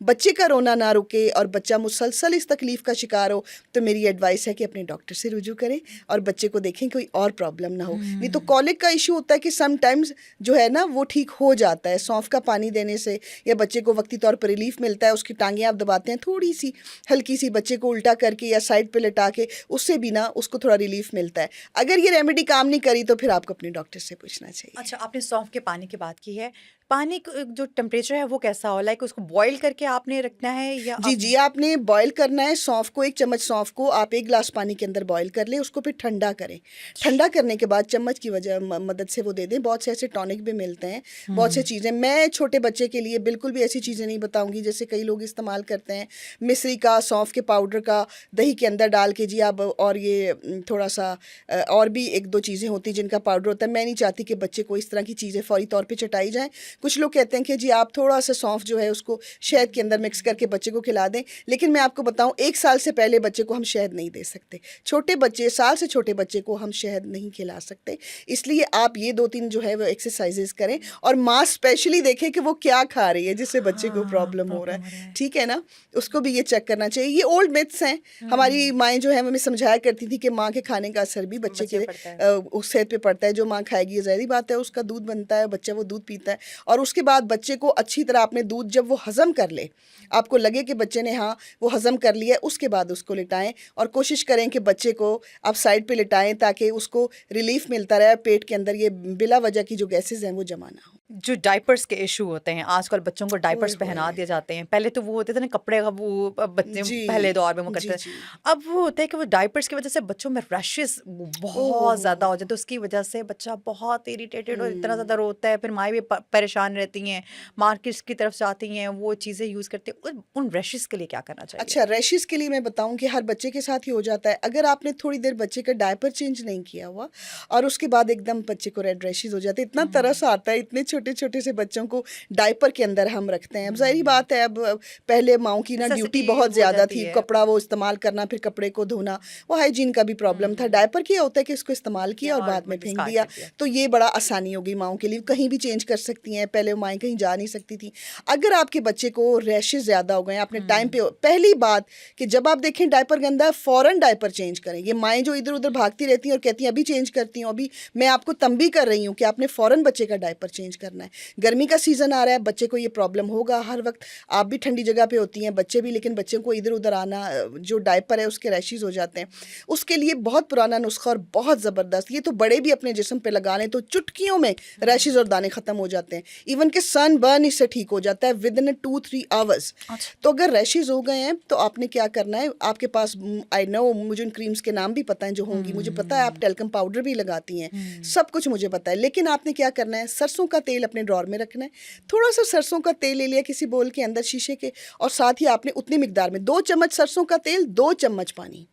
بچے کا رونا نہ رکے اور بچہ مسلسل اس تکلیف کا شکار ہو تو میری ایڈوائس ہے کہ اپنے ڈاکٹر سے رجوع کریں اور بچے کو دیکھیں کوئی اور پرابلم نہ ہو. نہیں تو کولک کا ایشو ہوتا ہے کہ سم ٹائمز جو ہے نا وہ ٹھیک ہو جاتا ہے, سونف کا پانی دینے سے یا بچے کو وقتی طور پر ریلیف ملتا ہے, اس کی ٹانگیں آپ دباتے ہیں تھوڑی سی ہلکی سی بچے کو الٹا کر کے یا سائڈ پہ لٹا کے, اس سے بھی نا اس کو تھوڑا ریلیف ملتا ہے. اگر یہ ریمیڈی کام نہیں کری تو پھر آپ کو اپنے ڈاکٹر سے پوچھنا چاہیے. اچھا, آپ نے سونف کے پانی کی بات کی ہے, پانی جو ٹمپریچر ہے وہ کیسا ہو, لائک اس کو بوائل کر کے آپ نے رکھنا ہے یا جی آپ نے بوائل کرنا ہے سونف کو, 1 چمچ سونف کو آپ 1 گلاس پانی کے اندر بوائل کر لیں, اس کو پھر ٹھنڈا کریں. ٹھنڈا کرنے کے بعد چمچ کی مدد سے وہ دے دیں. بہت سے ایسے ٹونک بھی ملتے ہیں, بہت سے چیزیں. میں چھوٹے بچے کے لیے بالکل بھی ایسی چیزیں نہیں بتاؤں گی جیسے کئی لوگ استعمال کرتے ہیں مصری کا, سونف کے پاؤڈر کا دہی کے اندر ڈال کے جی آپ, اور یہ تھوڑا سا اور بھی 1-2 چیزیں ہوتی ہیں جن کا پاؤڈر ہوتا ہے. میں نہیں چاہتی کہ بچے کو اس طرح کی چیزیں فوری طور پہ چٹائی جائیں. کچھ لوگ کہتے ہیں کہ جی آپ تھوڑا سا سونف جو ہے اس کو شہد کے اندر مکس کر کے بچے کو کھلا دیں, لیکن میں آپ کو بتاؤں 1 سال سے پہلے بچے کو ہم شہد نہیں دے سکتے. چھوٹے بچے, سال سے چھوٹے بچے کو ہم شہد نہیں کھلا سکتے. اس لیے آپ یہ 2-3 جو ہے وہ ایکسرسائزز کریں, اور ماں اسپیشلی دیکھیں کہ وہ کیا کھا رہی ہے جس سے بچے کو پرابلم ہو رہا ہے. ٹھیک ہے نا, اس کو بھی یہ چیک کرنا چاہیے. یہ اولڈ میتھس ہیں, ہماری مائیں جو ہیں ہمیں سمجھایا کرتی تھی کہ ماں کے کھانے کا اثر بھی بچے کے اس صحت پہ پڑتا ہے. جو ماں کھائے گی یہ ظاہری بات ہے اس کا دودھ بنتا ہے, بچہ وہ دودھ پیتا ہے, اور اس کے بعد بچے کو اچھی طرح آپ نے دودھ جب وہ ہضم کر لے, آپ کو لگے کہ بچے نے ہاں وہ ہضم کر لیا ہے, اس کے بعد اس کو لٹائیں, اور کوشش کریں کہ بچے کو آپ سائڈ پہ لٹائیں تاکہ اس کو ریلیف ملتا رہے, پیٹ کے اندر یہ بلا وجہ کی جو گیسز ہیں وہ جمع نہ ہو. جو ڈائپرس کے ایشو ہوتے ہیں آج کل, بچوں کو ڈائپرس پہنا دیے جاتے ہیں. پہلے تو وہ ہوتے تھے نا کپڑے کا, وہ بچے پہلے دور میں وہ کرتے تھے. اب وہ ہوتا ہے کہ وہ ڈائپرس کی وجہ سے بچوں میں ریشز بہت زیادہ ہو جاتے ہیں. اس کی وجہ سے بچہ بہت اریٹیٹڈ اور اتنا زیادہ روتا ہے, پھر مائیں بھی پریشان رہتی ہیں, مارکیٹس کی طرف جاتی ہیں, وہ چیزیں یوز کرتے ہیں. ان ریشز کے لیے کیا کرنا چاہیے؟ اچھا, ریشز کے لیے میں بتاؤں کہ ہر بچے کے ساتھ ہی ہو جاتا ہے. اگر آپ نے تھوڑی دیر بچے کا ڈائپر چینج نہیں کیا ہوا اور اس کے بعد ایک دم بچے کو ریڈ ریشز ہو جاتے ہیں, اتنا ترس آتا ہے. اتنے چھوٹے چھوٹے سے بچوں کو ڈائپر کے اندر ہم رکھتے ہیں. اب ظاہری بات ہے, اب پہلے ماؤں کی نا ڈیوٹی بہت زیادہ تھی, کپڑا وہ استعمال کرنا, پھر کپڑے کو دھونا, وہ ہائیجین کا بھی پرابلم تھا. ڈائپر کیا ہوتا ہے کہ اس کو استعمال کیا اور بعد میں پھینک دیا, تو یہ بڑا آسانی ہوگی ماؤں کے لیے, کہیں بھی چینج کر سکتی ہیں. پہلے مائیں کہیں جا نہیں سکتی تھیں. اگر آپ کے بچے کو ریشز زیادہ ہو گئے ہیں, آپ نے ٹائم پہ, پہلی بات کہ جب آپ دیکھیں ڈائپر گندا ہے فوراً ڈائپر چینج کریں. یہ مائیں جو ادھر ادھر بھاگتی رہتی ہیں اور کہتی ہیں ابھی چینج کرتی ہوں, ابھی میں آپ کو تنبیہ کر رہی ہوں کہ آپ نے فوراً بچے کا ڈائپر چینج کرنا ہے. گرمی کا سیزن آ رہا ہے, بچے کو یہ پرابلم ہوگا ہر وقت. آپ بھی ٹھنڈی جگہ پہ ہوتی ہیں, بچے بھی, لیکن بچوں کو ادھر ادھر آنا, جو ڈائپر ہے اس کے ریشز ہو جاتے ہیں. اس کے لیے بہت پرانا نسخہ اور بہت زبردست, یہ تو بڑے بھی اپنے جسم پہ لگا لیں تو چٹکیوں میں ریشز اور دانے ختم ہو جاتے ہیں. ایون کہ سن برن اس سے ٹھیک ہو جاتا ہے ودن 2-3 آورس. تو اگر ریشز ہو گئے ہیں تو آپ نے کیا کرنا ہے, آپ کے پاس آئی نو, مجھے ان کریمز کے نام بھی پتہ ہیں جو ہوں گی, مجھے پتہ ہے آپ ٹیلکم پاؤڈر بھی لگاتی ہیں, سب کچھ مجھے پتہ ہے. لیکن آپ نے کیا کرنا ہے, سرسوں کا تیل اپنے ڈرار میں رکھنا ہے. تھوڑا سا سرسوں کا تیل لے لیا کسی بول کے اندر شیشے کے, اور ساتھ ہی آپ نے اتنی مقدار میں 2 چمچ سرسوں کا تیل, 2 چمچ پانی,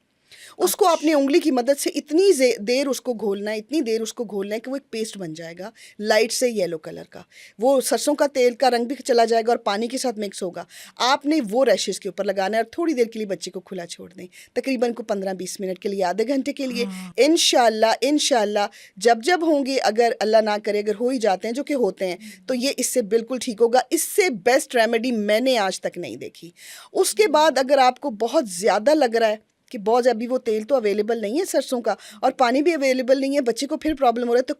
اس کو اپنی انگلی کی مدد سے اتنی دیر اس کو گھولنا ہے, اتنی دیر اس کو گھولنا ہے کہ وہ ایک پیسٹ بن جائے گا لائٹ سے یلو کلر کا. وہ سرسوں کا تیل کا رنگ بھی چلا جائے گا اور پانی کے ساتھ مکس ہوگا. آپ نے وہ ریشز کے اوپر لگانا ہے اور تھوڑی دیر کے لیے بچے کو کھلا چھوڑ دیں, تقریباً کو 15-20 منٹ کے لیے, آدھے گھنٹے کے لیے. انشاءاللہ جب ہوں گے, اگر اللہ نہ کرے اگر ہو ہی جاتے ہیں, جو کہ ہوتے ہیں, تو یہ اس سے بالکل ٹھیک ہوگا. اس سے بیسٹ ریمیڈی میں نے آج تک نہیں دیکھی. اس کے بعد اگر آپ کو بہت زیادہ لگ رہا ہے کہ بہت, ابھی وہ تیل تو اویلیبل نہیں ہے سرسوں کا اور پانی بھی اویلیبل نہیں ہے, بچے کو پھر پرابلم ہو رہا ہے, تو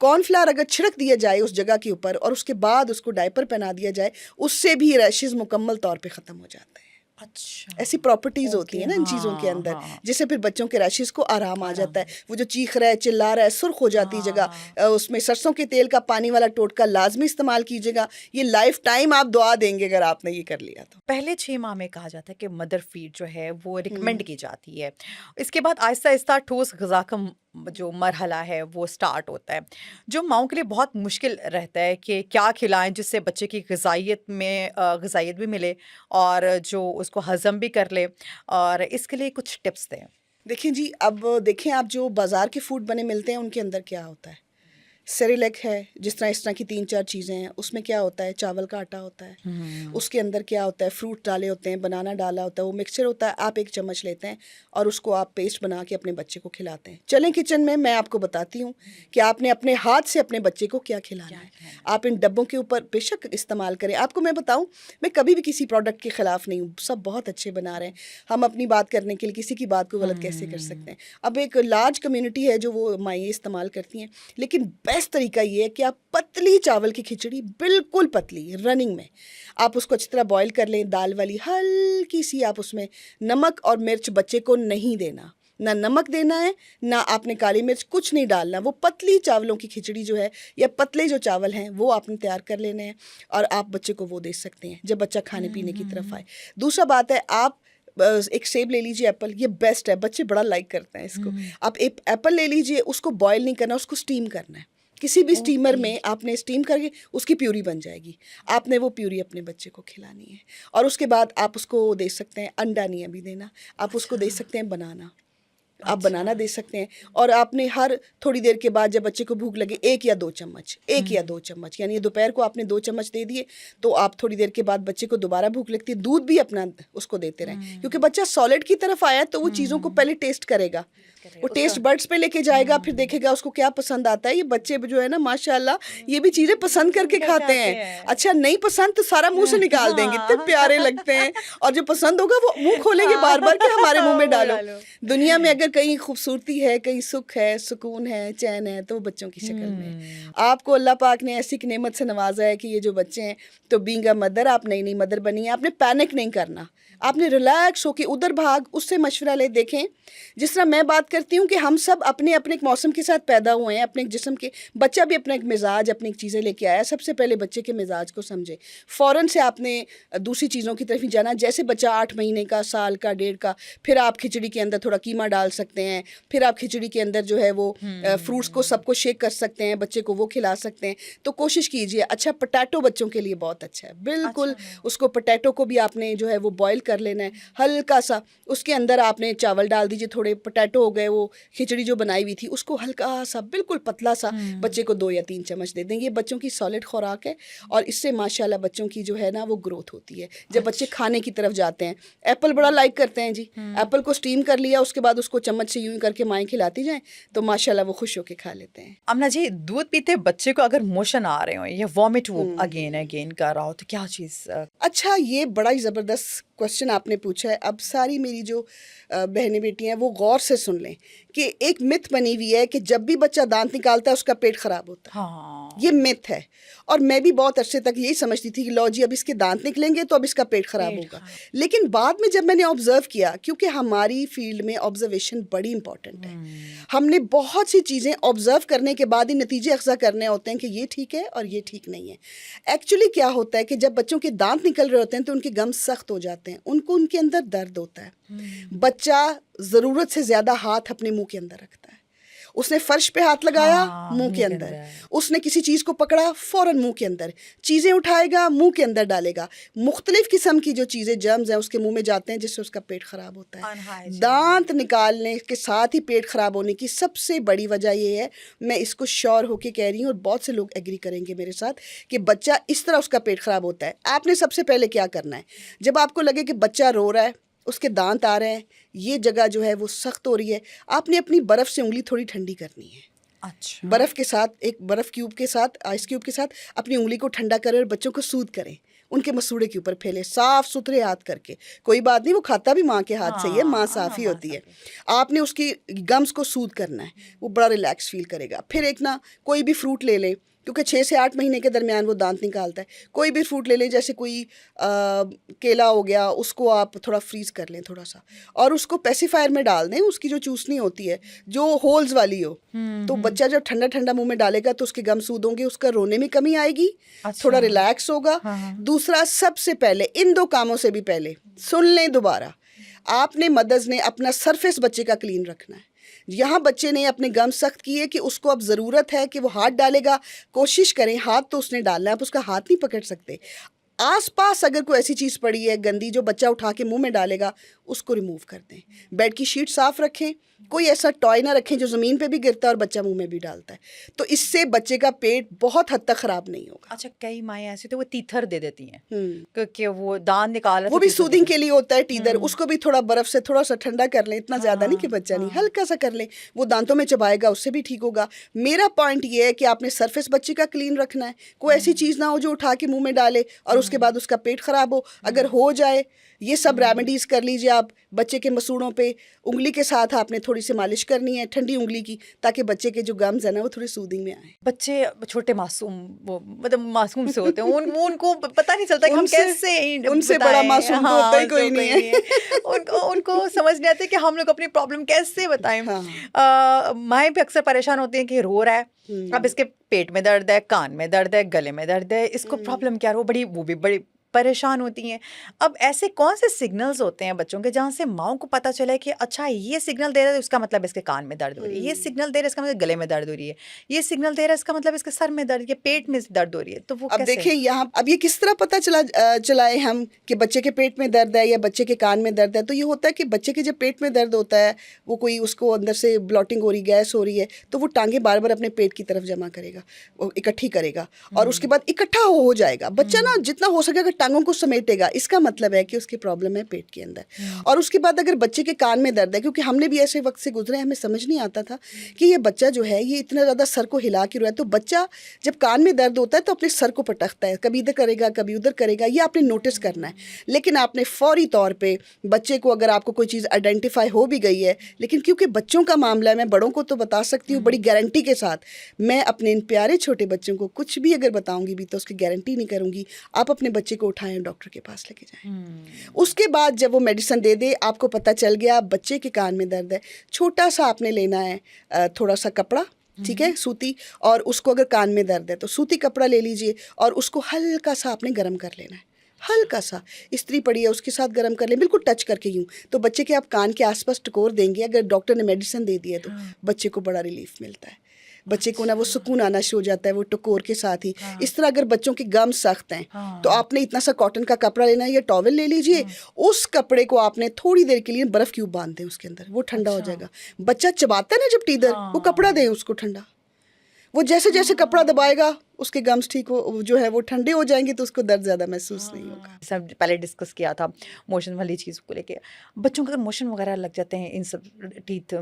کارن فلاور اگر چھڑک دیا جائے اس جگہ کے اوپر اور اس کے بعد اس کو ڈائپر پہنا دیا جائے, اس سے بھی ریشز مکمل طور پہ ختم ہو جاتے ہیں. اچھا, ایسی پراپرٹیز ہوتی ہیں نا ان چیزوں کے اندر, جس سے پھر بچوں کے ریشز کو آرام آ جاتا ہے. وہ جو چیخ رہا ہے, چلا رہا ہے, سرخ ہو جاتی جگہ, اس میں سرسوں کے تیل کا پانی والا ٹوٹکا لازمی استعمال کیجیے گا. یہ لائف ٹائم آپ دعا دیں گے اگر آپ نے یہ کر لیا تو. پہلے 6 ماہ میں کہا جاتا ہے کہ مدر فیڈ جو ہے وہ ریکمینڈ کی جاتی ہے. اس کے بعد آہستہ آہستہ ٹھوس غذا کا جو مرحلہ ہے وہ سٹارٹ ہوتا ہے, جو ماؤں کے لیے بہت مشکل رہتا ہے کہ کیا کھلائیں جس سے بچے کی غذائیت بھی ملے اور جو اس کو ہضم بھی کر لے, اور اس کے لیے کچھ ٹپس دیں. دیکھیں جی, اب دیکھیں آپ جو بازار کے فوڈ بنے ملتے ہیں ان کے اندر کیا ہوتا ہے, سیریلیک ہے، جس طرح کی 3-4 چیزیں ہیں. اس میں کیا ہوتا ہے؟ چاول کا آٹا ہوتا ہے. اس کے اندر کیا ہوتا ہے؟ فروٹ ڈالے ہوتے ہیں، بنانا ڈالا ہوتا ہے، وہ مکسچر ہوتا ہے. آپ 1 چمچ لیتے ہیں اور اس کو آپ پیسٹ بنا کے اپنے بچے کو کھلاتے ہیں. چلیں کچن میں آپ کو بتاتی ہوں کہ آپ نے اپنے ہاتھ سے اپنے بچے کو کیا کھلانا ہے. آپ ان ڈبوں کے اوپر بے شک استعمال کریں. آپ کو میں بتاؤں، میں کبھی بھی کسی پروڈکٹ کے خلاف نہیں ہوں، سب بہت اچھے بنا رہے ہیں. ہم اپنی بات کرنے کے لیے کسی کی بات کو غلط کیسے کر سکتے ہیں؟ اب ایک لارج کمیونٹی ہے جو وہ مائیں استعمال کرتی ہیں، لیکن بیسٹ طریقہ یہ ہے کہ آپ پتلی چاول کی کھچڑی، بالکل پتلی رننگ میں، آپ اس کو اچھی طرح بوائل کر لیں. دال والی ہلکی سی آپ اس میں نمک اور مرچ بچے کو نہیں دینا، نہ نمک دینا ہے، نہ آپ نے کالی مرچ، کچھ نہیں ڈالنا. وہ پتلی چاولوں کی کھچڑی جو ہے، یا پتلے جو چاول ہیں وہ آپ نے تیار کر لینے ہیں اور آپ بچے کو وہ دے سکتے ہیں جب بچہ کھانے پینے کی طرف آئے. دوسرا بات ہے، آپ ایک سیب لے لیجیے، ایپل، یہ بیسٹ ہے، بچے بڑا لائک کرتے ہیں اس کو. آپ ایک ایپل لے لیجیے، اس کو بوائل نہیں کرنا، اس کو اسٹیم کرنا ہے. کسی بھی اسٹیمر میں آپ نے اسٹیم کر کے اس کی پیوری بن جائے گی. آپ نے وہ پیوری اپنے بچے کو کھلانی ہے. اور اس کے بعد آپ اس کو دے سکتے ہیں، انڈا نہیں ابھی دینا، آپ اس کو دے سکتے ہیں بنانا. آپ بنانا دے سکتے ہیں. اور آپ نے ہر تھوڑی دیر کے بعد جب بچے کو بھوک لگے 1 یا 2 چمچ، 1 یا 2 چمچ، یعنی دوپہر کو آپ نے 2 چمچ دے دیے، تو آپ تھوڑی دیر کے بعد بچے کو دوبارہ بھوک لگتی ہے، دودھ بھی اپنا اس کو دیتے رہیں. کیونکہ بچہ سالڈ کی طرف آیا ہے تو وہ چیزوں کو پہلے ٹیسٹ کرے گا، وہ ٹیسٹ برڈس پہ لے کے جائے گا، پھر دیکھے گا اس کو کیا پسند آتا ہے. یہ بچے جو ہے نا ماشاءاللہ یہ بھی چیزیں پسند کر کے کھاتے ہیں. اچھا نہیں پسند تو سارا منہ سے نکال دیں گے، اتنے پیارے لگتے ہیں. اور جو پسند ہوگا وہ منہ کھولیں گے بار بار کہ ہمارے منہ میں ڈالو. دنیا میں اگر کہیں خوبصورتی ہے، کہیں سکھ ہے، سکون ہے، چین ہے، تو وہ بچوں کی شکل میں. آپ کو اللہ پاک نے ایسی ایک نعمت سے نوازا ہے کہ یہ جو بچے ہیں، تو بینگ اے مدر، آپ نئی مدر بنی ہیں، آپ نے پینک نہیں کرنا. آپ نے ریلیکس ہو کے ادھر بھاگ، اس سے مشورہ لے. دیکھیں جس طرح میں بات کرتی ہوں کہ ہم سب اپنے اپنے ایک موسم کے ساتھ پیدا ہوئے ہیں، اپنے ایک جسم کے. بچہ بھی اپنا ایک مزاج، اپنی ایک چیزیں لے کے آیا. سب سے پہلے بچے کے مزاج کو سمجھے، فوراً سے آپ نے دوسری چیزوں کی طرف ہی جانا. جیسے بچہ 8 مہینے کا، سال کا، 1.5 کا، پھر آپ کھچڑی کے اندر تھوڑا قیمہ ڈال سکتے ہیں. پھر آپ کھچڑی کے اندر جو ہے وہ فروٹس کو سب کو شیک کر سکتے ہیں، بچے کو وہ کھلا سکتے ہیں. تو کوشش کیجیے. اچھا پوٹیٹو بچوں کے لیے بہت اچھا ہے، بالکل. اس کو پوٹیٹو کو بھی آپ نے جو ہے وہ بوائل کر لینا ہے ہلکا سا. اس کے اندر آپ نے چاول ڈال دیجیے، تھوڑے پوٹیٹو ہو گئے. وہ کھچڑی جو بنائی ہوئی تھی اس کو ہلکا سا، بالکل پتلا سا بچے کو 2 یا 3 چمچ دے دیں. یہ بچوں کی سالڈ خوراک ہے اور اس سے ماشاءاللہ بچوں کی جو ہے نا وہ گروتھ ہوتی ہے جب بچے کھانے کی طرف جاتے ہیں. ایپل بڑا لائک کرتے ہیں جی. ایپل کو اسٹیم کر لیا، اس کے بعد اس کو چمچ سے یوں کر کے مائیں کھلاتی جائیں تو ماشاءاللہ وہ خوش ہو کے کھا لیتے ہیں. امنا جی، دودھ پیتے بچے کو اگر موشن آ رہے ہوں یا وامٹ وہ اگین کر رہا ہو تو کیا چیز؟ اچھا، یہ بڑا ہی زبردست کوشچن آپ نے پوچھا ہے. اب ساری میری جو بہنیں بیٹی ہیں وہ غور سے سن لیں کہ ایک مت بنی ہوئی ہے کہ جب بھی بچہ دانت نکالتا ہے اس کا پیٹ خراب ہوتا ہے. یہ مت ہے. اور میں بھی بہت عرصے تک یہی سمجھتی تھی کہ لو جی اب اس کے دانت نکلیں گے تو اب اس کا پیٹ خراب ہوگا. لیکن بعد میں جب میں نے آبزرو کیا، کیونکہ ہماری فیلڈ میں آبزرویشن بڑی امپورٹنٹ ہے، ہم نے بہت سی چیزیں آبزرو کرنے کے بعد ہی نتیجے اخذ کرنے ہوتے ہیں کہ یہ ٹھیک ہے اور یہ ٹھیک نہیں ہے. ایکچولی کیا ہوتا ہے کہ جب بچوں کے دانت نکل رہے ہوتے ہیں تو ان کے گم سخت ہو جاتے ہیں، ان کو ان کے اندر درد ہوتا ہے. بچہ ضرورت سے زیادہ ہاتھ اپنے منہ کے اندر رکھتا ہے. اس نے فرش پہ ہاتھ لگایا، منہ کے اندر. اس نے کسی چیز کو پکڑا، فوراً منہ کے اندر. چیزیں اٹھائے گا، منہ کے اندر ڈالے گا. مختلف قسم کی جو چیزیں، جرمز ہیں اس کے منہ میں جاتے ہیں جس سے اس کا پیٹ خراب ہوتا ہے. دانت نکالنے کے ساتھ ہی پیٹ خراب ہونے کی سب سے بڑی وجہ یہ ہے، میں اس کو شور ہو کے کہہ رہی ہوں اور بہت سے لوگ ایگری کریں گے میرے ساتھ، کہ بچہ اس طرح اس کا پیٹ خراب ہوتا ہے. آپ نے سب سے پہلے کیا کرنا ہے، جب آپ کو لگے کہ بچہ رو رہا ہے، اس کے دانت آ رہے ہیں، یہ جگہ جو ہے وہ سخت ہو رہی ہے، آپ نے اپنی برف سے انگلی تھوڑی ٹھنڈی کرنی ہے. اچھا، برف کے ساتھ، ایک برف کیوب کے ساتھ، آئس کیوب کے ساتھ اپنی انگلی کو ٹھنڈا کریں اور بچوں کو سود کریں. ان کے مسوڑے کے اوپر پھیلے، صاف ستھرے ہاتھ کر کے. کوئی بات نہیں، وہ کھاتا بھی ماں کے ہاتھ سے ہی ہے، ماں صاف ہی ہوتی ہے. آپ نے اس کی گمز کو سود کرنا ہے، وہ بڑا ریلیکس فیل کرے گا. پھر ایک نا کوئی بھی فروٹ لے لیں، کیونکہ 6 سے 8 مہینے کے درمیان وہ دانت نکالتا ہے. کوئی بھی فروٹ لے لیں، جیسے کوئی کیلا ہو گیا، اس کو آپ تھوڑا فریز کر لیں تھوڑا سا، اور اس کو پیسیفائر میں ڈال دیں. اس کی جو چوسنی ہوتی ہے جو ہولز والی ہو، تو بچہ جب ٹھنڈا ٹھنڈا منہ میں ڈالے گا تو اس کے گم سود ہوں گے، اس کا رونے میں کمی آئے گی، تھوڑا ریلیکس ہوگا. دوسرا، سب سے پہلے ان 2 کاموں سے بھی پہلے سن لیں دوبارہ، آپ نے مدرز نے اپنا سرفیس بچے کا کلین رکھنا ہے. یہاں بچے نے اپنے گم سخت کیے کہ اس کو اب ضرورت ہے کہ وہ ہاتھ ڈالے گا، کوشش کریں، ہاتھ تو اس نے ڈالنا ہے، آپ اس کا ہاتھ نہیں پکڑ سکتے. آس پاس اگر کوئی ایسی چیز پڑی ہے گندی جو بچہ اٹھا کے منہ میں ڈالے گا اس کو ریموو کر دیں. بیڈ کی شیٹ صاف رکھیں, کوئی ایسا ٹوائے نہ رکھیں جو زمین پہ بھی گرتا ہے اور بچہ منہ میں بھی ڈالتا ہے, تو اس سے بچے کا پیٹ بہت حد تک خراب نہیں ہوگا. اچھا کئی مائیں ایسی تو وہ تیتھر دے دیتی ہیں کہ وہ دان نکالا وہ بھی سودنگ کے لیے ہوتا ہے ٹیدر, اس کو بھی تھوڑا برف سے تھوڑا سا ٹھنڈا کر لیں, اتنا زیادہ نہیں کہ بچہ نہیں, ہلکا سا کر لیں, وہ دانتوں میں چبائے گا, اس سے بھی ٹھیک ہوگا. میرا پوائنٹ یہ ہے کہ آپ نے سرفیس بچے کا کلین رکھنا ہے, کوئی ایسی چیز نہ ہو جو اٹھا کے منہ میں ڈالے اور اس کے بعد اس کا پیٹ خراب ہو. اگر ہو جائے یہ سب ریمیڈیز کر لیجیے آپ. بچے کے مسوڑوں پہ انگلی کے ساتھ آپ نے تھوڑی سی مالش کرنی ہے ٹھنڈی انگلی کی, تاکہ بچے کے جو گمز ہیں نا وہ تھوڑی سودنگ میں آئیں. بچے چھوٹے معصوم وہ مطلب معصوم سے ہوتے ہیں, ان کو پتہ نہیں چلتا کہ ہم کیسے ان سے بڑا معصوم تو ہوتا ہی کوئی نہیں ہے. ان کو سمجھ نہیں آتا کہ ہم لوگ اپنی پرابلم کیسے بتائیں. مائیں بھی اکثر پریشان ہوتی ہیں کہ رو رہا ہے, اب اس کے پیٹ میں درد ہے, کان میں درد ہے, گلے میں درد ہے, اس کو پرابلم کیا, وہ بھی بڑی پریشان ہوتی ہیں. اب ایسے کون سے سگنلز ہوتے ہیں بچوں کے جہاں سے ماؤں کو پتہ چلے کہ اچھا یہ سگنل دے رہا ہے اس کا مطلب اس کے کان میں درد ہو رہی ہے, یہ سگنل دے رہا ہے اس کا مطلب گلے میں درد ہو رہی ہے, یہ سگنل دے رہا ہے اس کا مطلب اس کے سر میں درد یا پیٹ میں درد ہو رہی ہے. تو وہ اب دیکھیں یہاں اب یہ کس طرح پتہ چلائے ہم کہ بچے کے پیٹ میں درد ہے یا بچے کے کان میں درد ہے. تو یہ ہوتا ہے کہ بچے کے جب پیٹ میں درد ہوتا ہے, وہ کوئی اس کو اندر سے بلاٹنگ ہو رہی, گیس ہو رہی ہے, تو وہ ٹانگیں بار بار اپنے پیٹ کی طرف جمع کرے گا, وہ اکٹھی کرے گا, اور اس کے بعد اکٹھا ہو جائے گا. بچہ نا جتنا ہو سکے گا ٹانگوں کو سمیٹے گا, اس کا مطلب ہے کہ اس کی پرابلم ہے پیٹ کے اندر. اور اس کے بعد اگر بچے کے کان میں درد ہے, کیونکہ ہم نے بھی ایسے وقت سے گزرے, ہمیں سمجھ نہیں آتا تھا کہ یہ بچہ جو ہے یہ اتنا زیادہ سر کو ہلا کے رہا ہے. تو بچہ جب کان میں درد ہوتا ہے تو اپنے سر کو پٹکتا ہے, کبھی ادھر کرے گا کبھی ادھر کرے گا, یہ آپ نے نوٹس کرنا ہے. لیکن آپ نے فوری طور پہ بچے کو, اگر آپ کو کوئی چیز آئیڈینٹیفائی ہو بھی گئی ہے, لیکن کیونکہ بچوں کا معاملہ ہے, میں بڑوں کو تو بتا سکتی ہوں بڑی گارنٹی کے ساتھ, میں اپنے ان پیارے چھوٹے بچوں کو کچھ بھی اگر بتاؤں گی بھی تو اس کی گارنٹی نہیں کروں گی. آپ اپنے بچے کو اٹھائیں ڈاکٹر کے پاس لے کے جائیں. اس کے بعد جب وہ میڈیسن دے دے, آپ کو پتہ چل گیا بچے کے کان میں درد ہے, چھوٹا سا آپ نے لینا ہے تھوڑا سا کپڑا, ٹھیک ہے, سوتی, اور اس کو اگر کان میں درد ہے تو سوتی کپڑا لے لیجئے اور اس کو ہلکا سا آپ نے گرم کر لینا ہے, ہلکا سا استری پڑی ہے اس کے ساتھ گرم کر لیں, بالکل ٹچ کر کے یوں. تو بچے کے آپ کان کے آس پاس ٹکور دیں گے, اگر ڈاکٹر نے میڈیسن دے دی ہے تو بچے کو بڑا ریلیف ملتا ہے, بچے کو نا وہ سکون آنا شروع ہو جاتا ہے وہ ٹکور کے ساتھ ہی. اس طرح اگر بچوں کے گم سخت ہیں تو آپ نے اتنا سا کاٹن کا کپڑا لینا ہے یا ٹاول لے لیجئے, اس کپڑے کو آپ نے تھوڑی دیر کے لیے برف کیوب باندھ دیں اس کے اندر, وہ ٹھنڈا ہو جائے گا. بچہ چباتا ہے نا جب ٹیدر, وہ کپڑا دیں اس کو ٹھنڈا, وہ جیسے جیسے کپڑا دبائے گا اس کے گمس ٹھیک ہو جو ہے وہ ٹھنڈے ہو جائیں گے, تو اس کو درد زیادہ محسوس نہیں ہوگا. سب پہلے ڈسکس کیا تھا موشن والی چیز کو لے کے, بچوں کو موشن وغیرہ لگ جاتے ہیں, ان سب ٹیتھ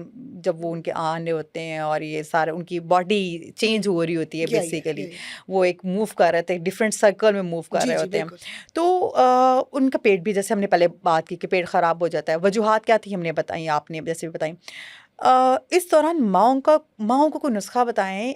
جب وہ ان کے آنے ہوتے ہیں اور یہ سارے ان کی باڈی چینج ہو رہی ہوتی ہے بیسیکلی, وہ ایک موو کر رہے تھے ڈفرینٹ سرکل میں موو کر رہے ہوتے ہیں, تو ان کا پیٹ بھی, جیسے ہم نے پہلے بات کی کہ پیٹ خراب ہو جاتا ہے, وجوہات کیا تھی ہم نے بتائیں, آپ نے جیسے بھی بتائیں. اس دوران ماؤں کو کوئی نسخہ بتائیں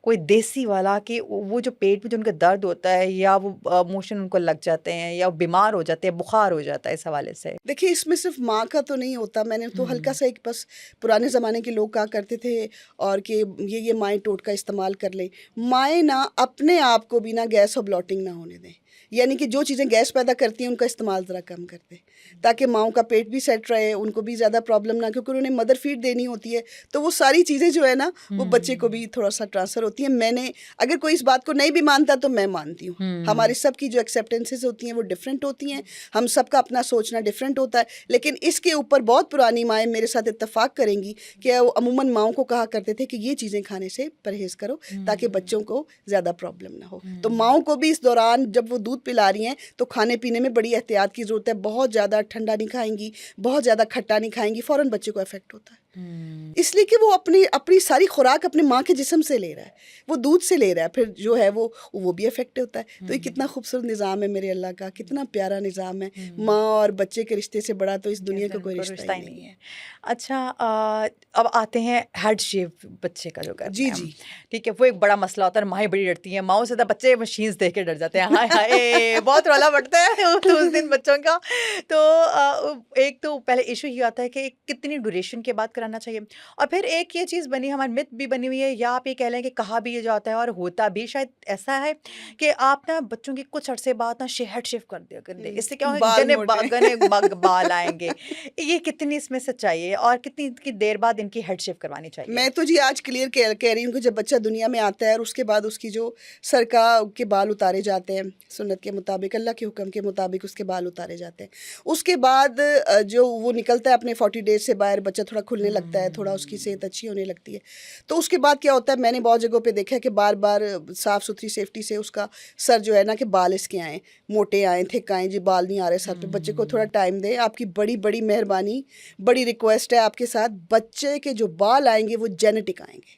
کوئی دیسی والا, کہ وہ جو پیٹ میں جو ان کا درد ہوتا ہے یا وہ موشن ان کو لگ جاتے ہیں یا بیمار ہو جاتے ہیں, بخار ہو جاتا ہے, اس حوالے سے. دیکھیے اس میں صرف ماں کا تو نہیں ہوتا, میں نے تو ہلکا سا ایک بس پرانے زمانے کے لوگ کہا کرتے تھے اور کہ یہ مائیں ٹوٹ کا استعمال کر لیں. مائیں نہ اپنے آپ کو بھی نہ گیس اور بلاٹنگ نہ ہونے دیں, یعنی کہ جو چیزیں گیس پیدا کرتی ہیں ان کا استعمال ذرا کم کر دیں, تاکہ ماؤں کا پیٹ بھی سیٹ رہے, ان کو بھی زیادہ پرابلم نہ, کیونکہ انہوں نے مدر فیڈ دینی ہوتی ہے, تو وہ ساری چیزیں جو ہے نا وہ بچے کو بھی تھوڑا سا ٹرانسفر ہوتی ہیں. میں نے اگر کوئی اس بات کو نہیں بھی مانتا تو میں مانتی ہوں, ہمارے سب کی جو ایکسیپٹنسز ہوتی ہیں وہ ڈفرینٹ ہوتی ہیں, ہم سب کا اپنا سوچنا ڈفرینٹ ہوتا ہے. لیکن اس کے اوپر بہت پرانی مائیں میرے ساتھ اتفاق کریں گی کہ وہ عموماً ماؤں کو کہا کرتے تھے کہ یہ چیزیں کھانے سے پرہیز کرو تاکہ بچوں کو زیادہ پرابلم نہ ہو. تو ماؤں کو بھی اس دوران جب وہ دودھ پلا رہی ہیں تو کھانے پینے میں بڑی احتیاط کی ضرورت ہے. بہت زیادہ ٹھنڈا نہیں کھائیں گی, بہت زیادہ کھٹا نہیں کھائیں گی, فوراً بچے کو افیکٹ ہوتا ہے, اس لیے کہ وہ اپنی ساری خوراک اپنے ماں کے جسم سے لے رہا ہے, وہ دودھ سے لے رہا ہے, پھر جو ہے وہ بھی افیکٹ ہوتا ہے. تو یہ کتنا خوبصورت نظام ہے میرے اللہ کا, کتنا پیارا نظام ہے. ماں اور بچے کے رشتے سے بڑا تو اس دنیا کا کوئی رشتہ ہی نہیں ہے. اچھا اب آتے ہیں ہیڈ شیو بچے کا جو کرتے جی ہیں, جی ٹھیک ہے, وہ ایک بڑا مسئلہ ہوتا ہے, مائیں بڑی ڈرتی ہیں, ماؤں سے زیادہ بچے مشینز دیکھ کے ڈر جاتے ہیں, ہائے ہائے بہت رولا پڑتا ہے اس دن بچوں کا. تو ایک تو پہلے ایشو یہ آتا ہے کہ کتنی ڈوریشن کے بعد کرانا چاہیے, اور پھر ایک یہ چیز بنی, ہماری مت بھی بنی ہوئی ہے, یا آپ یہ کہہ لیں کہ کہا بھی یہ جاتا ہے اور ہوتا بھی شاید ایسا ہے کہ آپ نا بچوں کی کچھ عرصے بعد نا ہیڈ شیو کر دیں, اس سے کیا ہوگا گنے بال آئیں گے. یہ کتنی اس میں سچائی ہے اور کتنی دیر بعد ان کی ہیڈ شیو کروانی چاہیے؟ میں تو جی آج کلیئر کہہ رہی ہوں کہ جب بچہ دنیا میں آتا ہے اور اس کے بعد اس کی جو سر کے بال اتارے جاتے ہیں, سو سنت کے مطابق, اللہ کے حکم کے مطابق اس کے بال اتارے جاتے ہیں. اس کے بعد جو وہ نکلتا ہے اپنے 40 ڈیز سے باہر, بچہ تھوڑا کھلنے لگتا ہے, تھوڑا اس کی صحت اچھی ہونے لگتی ہے. تو اس کے بعد کیا ہوتا ہے, میں نے بہت جگہوں پہ دیکھا ہے کہ بار بار صاف ستھری سیفٹی سے اس کا سر جو ہے نا کہ بال اس کے آئیں, موٹے آئیں, تھک آئیں, جی بال نہیں آ رہے سر پہ. بچے کو تھوڑا ٹائم دیں. آپ کی بڑی بڑی مہربانی, بڑی ریکویسٹ ہے آپ کے ساتھ, بچے کے جو بال آئیں گے وہ جینیٹک آئیں گے.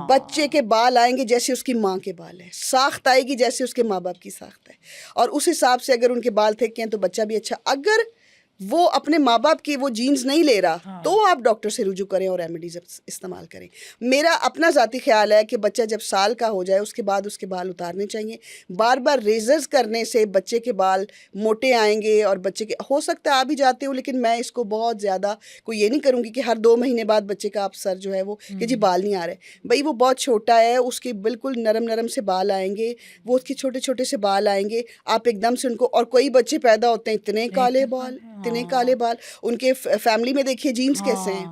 بچے کے بال آئیں گے جیسے اس کی ماں کے بال ہیں, ساخت آئے گی جیسے اس کے ماں باپ کی ساخت ہے, اور اس حساب سے اگر ان کے بال تھکے ہیں تو بچہ بھی اچھا. اگر وہ اپنے ماں باپ کی وہ جینز نہیں لے رہا تو آپ ڈاکٹر سے رجوع کریں اور ریمیڈیز استعمال کریں. میرا اپنا ذاتی خیال ہے کہ بچہ جب سال کا ہو جائے اس کے بعد اس کے بال اتارنے چاہیے. بار بار ریزرز کرنے سے بچے کے بال موٹے آئیں گے, اور بچے کے ہو سکتا ہے آ بھی جاتے ہوں, لیکن میں اس کو بہت زیادہ کوئی یہ نہیں کروں گی کہ ہر 2 مہینے بعد بچے کا آپ سر جو ہے وہ کہ جی بال نہیں آ رہے. بھائی وہ بہت چھوٹا ہے, اس کے بالکل نرم نرم سے بال آئیں گے, وہ اس کے چھوٹے چھوٹے سے بال آئیں گے. آپ ایک دم سے ان کو, اور کوئی بچے پیدا ہوتے ہیں اتنے کالے بال, اتنے کالے بال, ان کے فیملی میں دیکھیے جینز کیسے ہیں.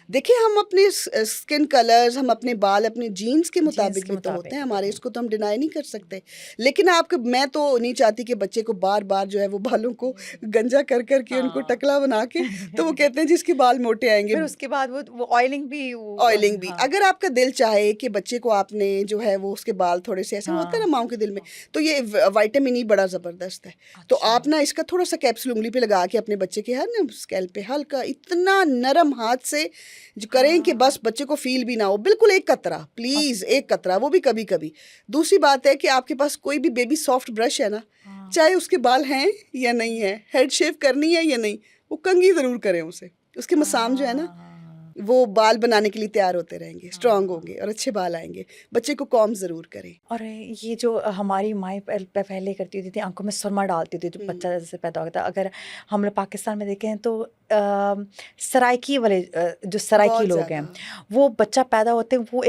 دیکھیں ہم اپنے اسکن کلرز, ہم اپنے بال اپنے جینز کے مطابق بھی تو ہوتے ہیں ہمارے, اس کو تو ہم ڈینائی نہیں کر سکتے. لیکن میں تو نہیں چاہتی کہ بچے کو بار بار جو ہے وہ بالوں کو گنجا کر کر کے ان کو ٹکلا بنا کے, تو وہ کہتے ہیں جس کے بال موٹے آئیں گے. پھر اس کے بعد وہ آئلنگ بھی اگر آپ کا دل چاہے کہ بچے کو آپ نے جو ہے وہ اس کے بال تھوڑے سے ایسا ہوتا ہے نا ماؤں کے دل میں, تو یہ وائٹامن ای بڑا زبردست ہے. تو آپ نا اس کا تھوڑا سا کیپسول انگلی پہ لگا کے اپنے بچے کے نا اسکیلپ پہ ہلکا اتنا نرم ہاتھ سے جو کریں کہ بس بچے کو فیل بھی نہ ہو, بالکل ایک قطرہ, پلیز ایک قطرہ, وہ بھی کبھی کبھی. دوسری بات ہے کہ آپ کے پاس کوئی بھی بیبی سافٹ برش ہے نا, چاہے اس کے بال ہیں یا نہیں ہے, ہیڈ شیو کرنی ہے یا نہیں, وہ کنگھی ضرور کریں اسے. اس کے مسام جو ہے نا وہ بال بنانے کے لیے تیار ہوتے رہیں گے, اسٹرانگ ہوں گے اور اچھے بال آئیں گے. بچے کو کام ضرور کریں. اور یہ جو ہماری مائیں پہلے کرتی ہوتی تھی, آنکھوں میں سرما ڈالتی ہوتی تھی بچہ جیسے پیدا ہوتا تھا. اگر ہم لوگ پاکستان میں دیکھیں تو سرائکی والے جو سرائکی لوگ ہیں, وہ بچہ پیدا ہوتے ہیں, وہ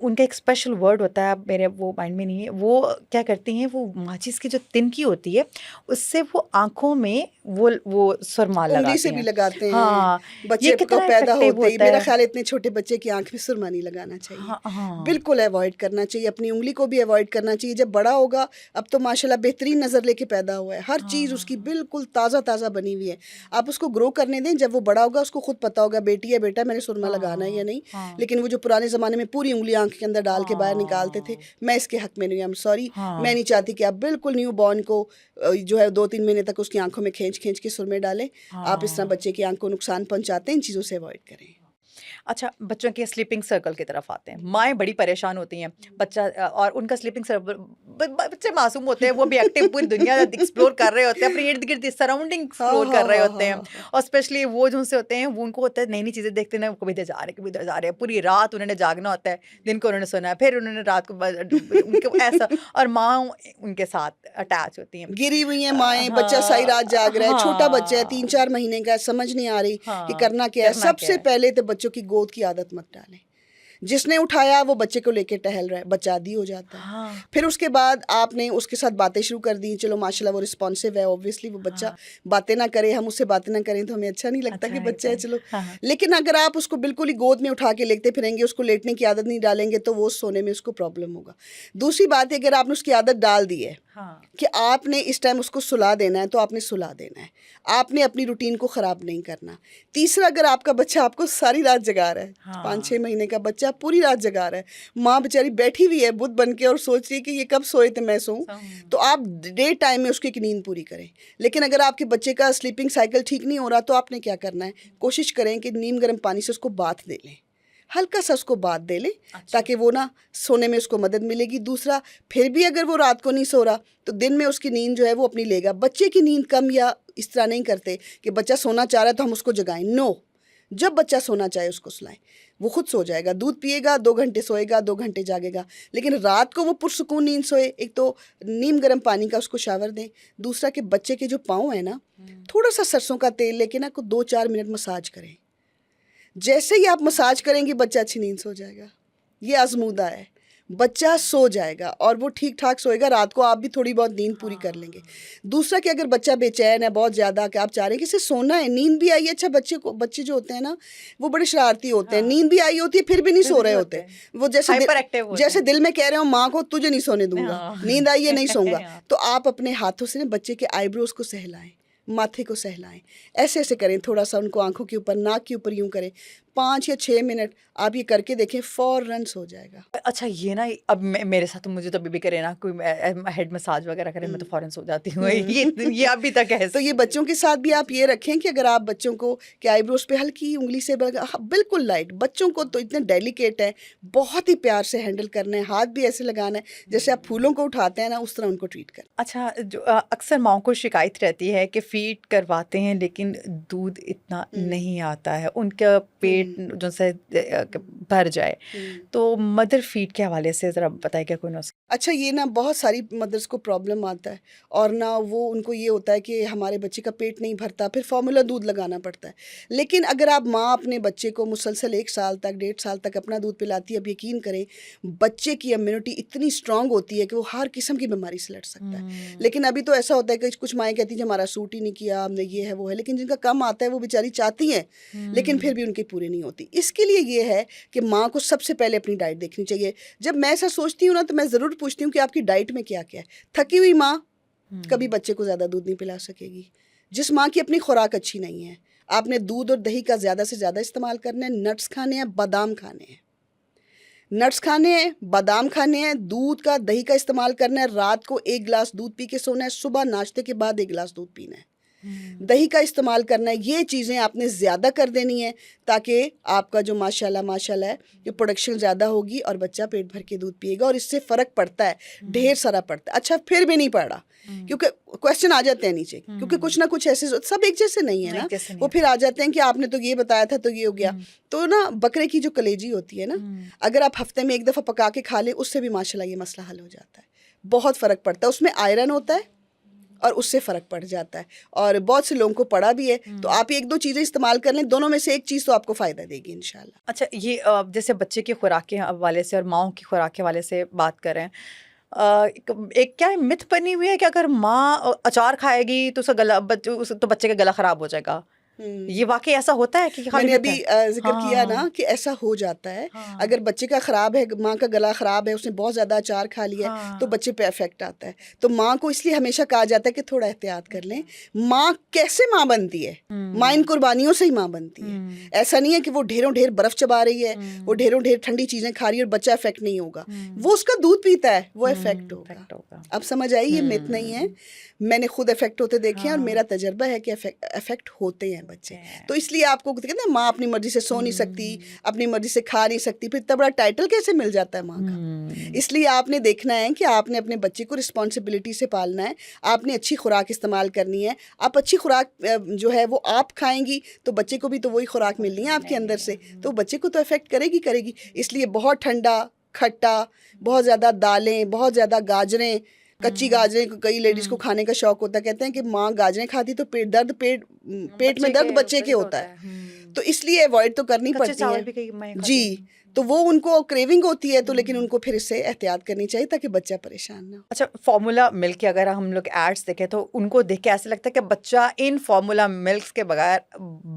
ان کا ایک اسپیشل ورڈ ہوتا ہے, میرے وہ مائنڈ میں نہیں ہے. وہ کیا کرتی ہیں, وہ ماچس کی جو تنکی ہوتی ہے اس سے وہ آنکھوں میں وہ سرما انگلی سے بھی لگاتے ہیں. بچے کو پیدا ہوتے ہی, میرا خیال اتنے چھوٹے بچے کی آنکھ میں سرما نہیں لگانا چاہیے, بالکل اوائڈ کرنا چاہیے. اپنی انگلی کو بھی اوائڈ کرنا چاہیے. جب بڑا ہوگا, اب تو ماشاءاللہ بہترین نظر لے کے پیدا ہوا ہے, ہر چیز اس کی بالکل تازہ تازہ بنی ہوئی ہے. آپ اس کو گرو کرنے دیں, جب وہ بڑا ہوگا اس کو خود پتا ہوگا بیٹی ہے بیٹا میں نے سرما لگانا ہے یا نہیں. لیکن وہ جو پرانے زمانے میں پوری انگلی آنکھ کے اندر ڈال کے باہر نکالتے تھے, میں اس کے حق میں نہیں, ایم سوری, میں نہیں چاہتی کہ آپ بالکل نیو بورن کو جو ہے 2-3 مہینے تک اس کی آنکھوں میں کھینچ کے سرمے ڈالیں. آپ اس طرح بچے کی آنکھ کو نقصان پہنچاتے ہیں, ان چیزوں سے اوائڈ کریں. اچھا, بچوں کے سلیپنگ سرکل کی طرف آتے ہیں. مائیں بڑی پریشان ہوتی ہیں, بچہ اور ان کا سلیپنگ سرکل, بچے معصوم ہوتے ہیں, وہ بھی ایکٹیو پوری دنیا ایکسپلور کر رہے ہوتے ہیں, اپنے ارد گرد سراؤنڈنگ ایکسپلور کر رہے ہوتے ہیں. اور اسپیشلی وہ جو سے ہوتے ہیں, وہ ان کو ہوتا ہے نئی نئی چیزیں دیکھتے ہیں, کبھی ادھر جا رہے کبھی ادھر جا رہے ہیں, پوری رات انہوں نے جاگنا ہوتا ہے, دن کو انہوں نے سونا ہے, پھر انہوں نے رات کو ایسا, اور ماں ان کے ساتھ اٹیچ ہوتی ہیں, گری ہوئی ہیں مائیں. بچہ ساری رات جاگ رہا ہے, چھوٹا بچہ ہے 3-4 مہینے کا, سمجھ نہیں آ رہی کہ کرنا کیا ہے. سب سے پہلے تو بچوں کی گود کی عادت مت ڈالیں. جس نے اٹھایا وہ بچے کو لے کے ٹہل رہا ہے, بچہ عادی ہو جاتا ہے. پھر اس کے بعد آپ نے اس کے ساتھ باتیں شروع کر دی, چلو ماشاءاللہ وہ رسپانسو ہے, اوبویسلی وہ بچہ باتیں نہ کرے, ہم اس سے باتیں نہ کریں تو ہمیں اچھا نہیں لگتا کہ بچہ ہے چلو. لیکن اگر آپ اس کو بالکل ہی گود میں اٹھا کے لیتے پھریں گے, اس کو لیٹنے کی عادت نہیں ڈالیں گے, تو وہ سونے میں اس کو پرابلم ہوگا. دوسری بات ہے, اگر آپ نے اس کی عادت ڈال دی ہے کہ آپ نے اس ٹائم اس کو سلا دینا ہے, تو آپ نے سلا دینا ہے, آپ نے اپنی روٹین کو خراب نہیں کرنا. تیسرا, اگر آپ کا بچہ آپ کو ساری رات جگا رہا ہے, 5-6 مہینے کا بچہ پوری رات جگا رہا ہے, ماں بیچاری بیٹھی ہوئی ہے بت بن کے اور سوچ رہی ہے کہ یہ کب سوئے تو میں سوؤں, تو آپ ڈے ٹائم میں اس کی ایک نیند پوری کریں. لیکن اگر آپ کے بچے کا سلیپنگ سائیکل ٹھیک نہیں ہو رہا, تو آپ نے کیا کرنا ہے, کوشش کریں کہ نیم گرم پانی سے اس کو باتھ دے لیں, ہلکا سا اس کو بات دے لیں, تاکہ وہ نا سونے میں اس کو مدد ملے گی. دوسرا, پھر بھی اگر وہ رات کو نہیں سو رہا تو دن میں اس کی نیند جو ہے وہ اپنی لے گا. بچے کی نیند کم یا اس طرح نہیں کرتے کہ بچہ سونا چاہ رہا ہے تو ہم اس کو جگائیں. نو, جب بچہ سونا چاہے اس کو سلائیں, وہ خود سو جائے گا. دودھ پیے گا, 2 گھنٹے سوئے گا, 2 گھنٹے جاگے گا, لیکن رات کو وہ پرسکون نیند سوئے. ایک تو نیم گرم پانی کا اس کو شاور دیں. دوسرا کہ بچے کے جو پاؤں ہیں نا, تھوڑا سا سرسوں کا تیل لے کے نا 2-4 منٹ مساج کریں. جیسے ہی آپ مساج کریں گے بچہ اچھی نیند سو جائے گا. یہ آزمودہ ہے. بچہ سو جائے گا اور وہ ٹھیک ٹھاک سوئے گا, رات کو آپ بھی تھوڑی بہت نیند پوری کر لیں گے. دوسرا کہ اگر بچہ بے چین ہے بہت زیادہ, کہ آپ چاہ رہے ہیں کہ اسے سونا ہے, نیند بھی آئی ہے, اچھا بچے جو ہوتے ہیں نا وہ بڑے شرارتی ہوتے ہیں, نیند بھی آئی ہوتی ہے پھر بھی نہیں سو رہے ہوتے, وہ جیسے دل میں کہہ رہے ہو ماں کو تجھے نہیں سونے دوں گا, نیند آئی ہے نہیں سوں گا. تو آپ اپنے ہاتھوں سے نا بچے کے آئی بروز کو سہلائیں, ماتھے کو سہلائیں, ایسے کریں, تھوڑا سا ان کو آنکھوں کے اوپر, ناک کے اوپر یوں کریں, 5 یا 6 منٹ آپ یہ کر کے دیکھیں, فوراً سو جائے گا. اچھا یہ نا اب میرے ساتھ مجھے تو ابھی بھی کرے نا کوئی ہیڈ مساج وغیرہ کرے, میں تو فوراً سو جاتی ہوں. یہ ابھی تک ہے. تو یہ بچوں کے ساتھ بھی آپ یہ رکھیں کہ اگر آپ بچوں کو کہ آئی بروز پہ ہلکی انگلی سے بالکل لائٹ, بچوں کو تو اتنے ڈیلیکیٹ ہے, بہت ہی پیار سے ہینڈل کرنا ہے, ہاتھ بھی ایسے لگانا ہے جیسے آپ پھولوں کو اٹھاتے ہیں نا, اس طرح ان کو ٹریٹ کریں. اچھا جو اکثر ماؤں کو شکایت رہتی ہے کہ فیڈ کرواتے ہیں لیکن دودھ اتنا نہیں آتا ہے, ان کا پیٹ جو سے بھر جائے, تو مدر فیڈ کے حوالے سے ذرا بتائیں کیا کوئی نسخہ؟ اچھا یہ نا بہت ساری مدرس کو پرابلم آتا ہے, اور نہ وہ ان کو یہ ہوتا ہے کہ ہمارے بچے کا پیٹ نہیں بھرتا, پھر فارمولا دودھ لگانا پڑتا ہے. لیکن اگر آپ ماں اپنے بچے کو مسلسل 1 سال تک 1.5 سال تک اپنا دودھ پلاتی ہے, اب یقین کریں بچے کی امیونٹی اتنی اسٹرانگ ہوتی ہے کہ وہ ہر قسم کی بیماری سے لڑ سکتا ہے. لیکن ابھی تو ایسا ہوتا ہے کہ کچھ مائیں کہتی ہیں کہ ہمارا سوٹ ہی نہیں کیا, ہم نے یہ ہے وہ ہے, لیکن جن کا کم آتا ہے وہ بیچاری چاہتی ہیں لیکن پھر بھی ان کی پوری نہیں ہوتی. اس کے لیے یہ ہے کہ ماں کو سب سے پہلے اپنی ڈائٹ دیکھنی چاہیے. جب میں ایسا سوچتی ہوں نا تو میں ضرور پوچھتی ہوں کہ آپ کی ڈائٹ میں کیا کیا ہے. تھکی ہوئی ماں کبھی بچے کو زیادہ دودھ نہیں پلا سکے گی. جس ماں کی اپنی خوراک اچھی نہیں ہے, آپ نے دودھ اور دہی کا زیادہ سے زیادہ استعمال کرنا ہے, نٹس کھانے ہیں, بادام کھانے ہیں, نٹس کھانے ہیں, بادام کھانے ہیں, دودھ کا دہی کا استعمال کرنا ہے, رات کو 1 گلاس دودھ پی کے سونا ہے, صبح ناشتے کے بعد 1 گلاس دودھ پینا ہے, دہی کا استعمال کرنا ہے. یہ چیزیں آپ نے زیادہ کر دینی ہیں تاکہ آپ کا جو ماشاءاللہ ہے یہ پروڈکشن زیادہ ہوگی اور بچہ پیٹ بھر کے دودھ پیے گا, اور اس سے فرق پڑتا ہے, ڈھیر سارا پڑتا ہے. اچھا پھر بھی نہیں پڑ رہا کیونکہ کویسچن آ جاتے ہیں نیچے, کیونکہ کچھ نہ کچھ ایسے سب ایک جیسے نہیں ہے نا, وہ پھر آ جاتے ہیں کہ آپ نے تو یہ بتایا تھا تو یہ ہو گیا. تو نا بکرے کی جو کلیجی ہوتی ہے نا, اگر آپ ہفتے میں 1 دفعہ پکا کے کھا لیں, اس سے بھی ماشاءاللہ یہ مسئلہ حل ہو جاتا ہے. بہت فرق پڑتا ہے, اس میں آئرن ہوتا ہے اور اس سے فرق پڑ جاتا ہے, اور بہت سے لوگوں کو پڑا بھی ہے. تو آپ 1-2 چیزیں استعمال کر لیں, دونوں میں سے ایک چیز تو آپ کو فائدہ دے گی انشاءاللہ. اچھا یہ جیسے بچے کی خوراک کے حوالے سے اور ماؤں کی خوراک کے حوالے سے بات کریں, ایک کیا مت بنی ہوئی ہے کہ اگر ماں اچار کھائے گی تو تو بچے کا گلا خراب ہو جائے گا, یہ واقعی ایسا ہوتا ہے کہ میں نے ابھی ذکر کیا نا کہ ایسا ہو جاتا ہے. اگر بچے کا خراب ہے, ماں کا گلا خراب ہے, اس نے بہت زیادہ اچار کھا لیا ہے تو بچے پہ افیکٹ آتا ہے. تو ماں کو اس لیے ہمیشہ کہا جاتا ہے کہ تھوڑا احتیاط کر لیں. ماں کیسے ماں بنتی ہے؟ ماں ان قربانیوں سے ہی ماں بنتی ہے. ایسا نہیں ہے کہ وہ ڈھیر برف چبا رہی ہے, وہ ڈھیر ٹھنڈی چیزیں کھا رہی ہے اور بچہ افیکٹ نہیں ہوگا. وہ اس کا دودھ پیتا ہے, وہ افیکٹ ہوگا. اب سمجھ آئی, یہ مت نہیں ہے, میں نے خود افیکٹ ہوتے دیکھے ہیں اور میرا تجربہ ہے کہ افیکٹ ہوتے ہیں بچے. تو اس لیے آپ کو کہتے ہیں ماں اپنی مرضی سے سو نہیں سکتی, اپنی مرضی سے کھا نہیں سکتی, پھر اتنا بڑا ٹائٹل کیسے مل جاتا ہے ماں کا؟ اس لیے آپ نے دیکھنا ہے کہ آپ نے اپنے بچے کو رسپانسبلٹی سے پالنا ہے, آپ نے اچھی خوراک استعمال کرنی ہے. آپ اچھی خوراک جو ہے وہ آپ کھائیں گی تو بچے کو بھی تو وہی خوراک ملنی ہے آپ کے اندر سے, تو بچے کو تو افیکٹ کرے گی. اس لیے بہت ٹھنڈا, کھٹا, بہت زیادہ دالیں, بہت زیادہ گاجریں, کچی گاجریں کئی لیڈیز کو کھانے کا شوق ہوتا ہے. کہتے ہیں کہ ماں گاجریں کھاتی تو پیٹ میں درد بچے کے ہوتا ہے, تو اس لیے اوائڈ تو کرنی پڑتی ہے. جی, تو وہ ان کو کریونگ ہوتی ہے, تو لیکن ان کو پھر اس سے احتیاط کرنی چاہیے تاکہ بچہ پریشان نہ ہو. اچھا فارمولا ملک کے اگر ہم لوگ ایڈس دیکھیں تو ان کو دیکھ کے ایسا لگتا ہے کہ بچہ ان فارمولا ملکس کے بغیر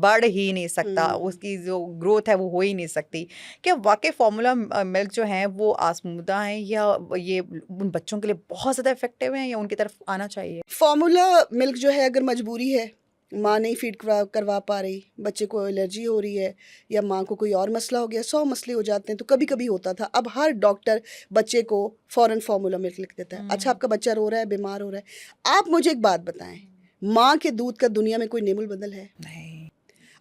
بڑھ ہی نہیں سکتا, اس کی جو گروتھ ہے وہ ہو ہی نہیں سکتی. کیا واقعی فارمولا ملک جو ہیں وہ آزمودہ ہیں, یا یہ ان بچوں کے لیے بہت زیادہ افیکٹو ہیں, یا ان کی طرف آنا چاہیے؟ فارمولا ملک جو ہے اگر مجبوری ہے, ماں نہیں فیڈ کروا پا رہی, بچے کو الرجی ہو رہی ہے یا ماں کو کوئی اور مسئلہ ہو گیا, 100 مسئلے ہو جاتے ہیں. تو کبھی کبھی ہوتا تھا, اب ہر ڈاکٹر بچے کو فوراً فارمولا ملک لکھ دیتا ہے. اچھا آپ کا بچہ رو رہا ہے, بیمار ہو رہا ہے, آپ مجھے ایک بات بتائیں, ماں کے دودھ کا دنیا میں کوئی نیم البدل ہے؟ نہیں.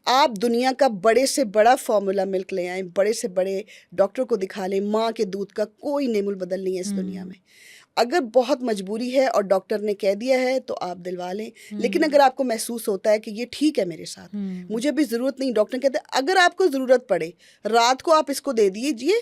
آپ دنیا کا بڑے سے بڑا فارمولا ملک لے آئیں, بڑے سے بڑے ڈاکٹر کو دکھا لیں, ماں کے دودھ کا کوئی نیم البدل نہیں ہے اس دنیا میں. اگر بہت مجبوری ہے اور ڈاکٹر نے کہہ دیا ہے تو آپ دلوا لیں. لیکن اگر آپ کو محسوس ہوتا ہے کہ یہ ٹھیک ہے میرے ساتھ, مجھے بھی ضرورت نہیں, ڈاکٹر کہتے ہیں اگر آپ کو ضرورت پڑے رات کو آپ اس کو دے دیجیے,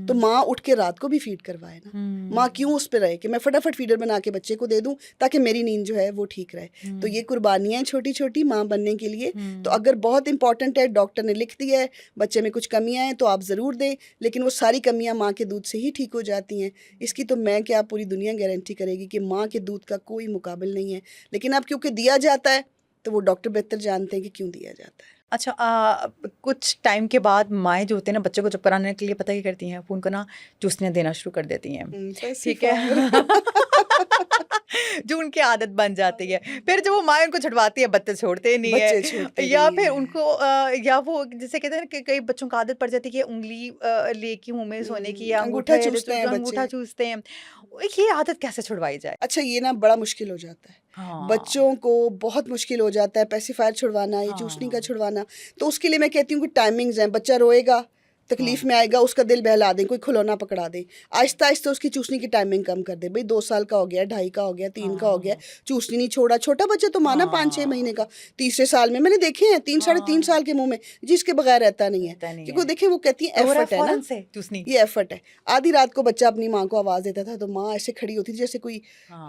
تو ماں اٹھ کے رات کو بھی فیڈ کروائے نا. ماں کیوں اس پہ رہے کہ میں فٹافٹ فیڈر بنا کے بچے کو دے دوں تاکہ میری نیند جو ہے وہ ٹھیک رہے. تو یہ قربانیاں چھوٹی چھوٹی ماں بننے کے لیے. تو اگر بہت امپورٹنٹ ہے, ڈاکٹر نے لکھ دیا ہے بچے میں کچھ کمیاں ہیں, تو آپ ضرور دیں, لیکن وہ ساری کمیاں ماں کے دودھ سے ہی ٹھیک ہو جاتی ہیں. اس کی تو میں کیا پوری دنیا گارنٹی کرے گی کہ ماں کے دودھ کا کوئی مقابل نہیں ہے. لیکن اب کیونکہ دیا جاتا ہے تو وہ ڈاکٹر بہتر جانتے ہیں کہ کیوں دیا جاتا ہے. اچھا کچھ ٹائم کے بعد مائیں جو ہوتے ہیں نا بچے کو چپ کرانے کے لیے پتہ ہی کرتی ہیں, وہ ان کو نا چوسنے دینا شروع کر دیتی ہیں, ٹھیک ہے, جو ان کی عادت بن جاتی ہے. پھر جب وہ مائیں ان کو چھڑواتی ہے بچے چھوڑتے نہیں ہے, یا پھر ان کو یا وہ جیسے کہتے ہیں کہ کئی بچوں کو عادت پڑ جاتی ہے کہ انگلی لے کے منہ میں سونے کی, یا انگوٹھا چوستے ہیں. یہ عادت کیسے چھڑوائی جائے؟ اچھا یہ نا بڑا مشکل ہو جاتا ہے, بچوں کو بہت مشکل ہو جاتا ہے پیسیفائر چھڑوانا, یہ چوسنی کا چھڑوانا. تو اس کے لیے میں کہتی ہوں کہ ٹائمنگز ہیں. بچہ روئے گا, تکلیف میں آئے گا, اس کا دل بہلا دیں, کوئی کھلونا پکڑا دیں, آہستہ آہستہ اس کی چوسنی کی ٹائمنگ کم کر دیں. بھئی 2 سال کا ہو گیا, 2.5 کا ہو گیا, 3 کا ہو گیا, چوسنی نہیں چھوڑا. چھوٹا بچہ تو مانا 5-6 مہینے کا, تیسرے سال میں نے دیکھے ہیں 3-3.5 سال کے منہ میں جس کے بغیر رہتا نہیں ہے, کیونکہ دیکھیں وہ کہتی ہیں ایفرٹ ہے نا, یہ ایفرٹ ہے. آدھی رات کو بچہ اپنی ماں کو آواز دیتا تھا تو ماں ایسے کھڑی ہوتی تھی جیسے کوئی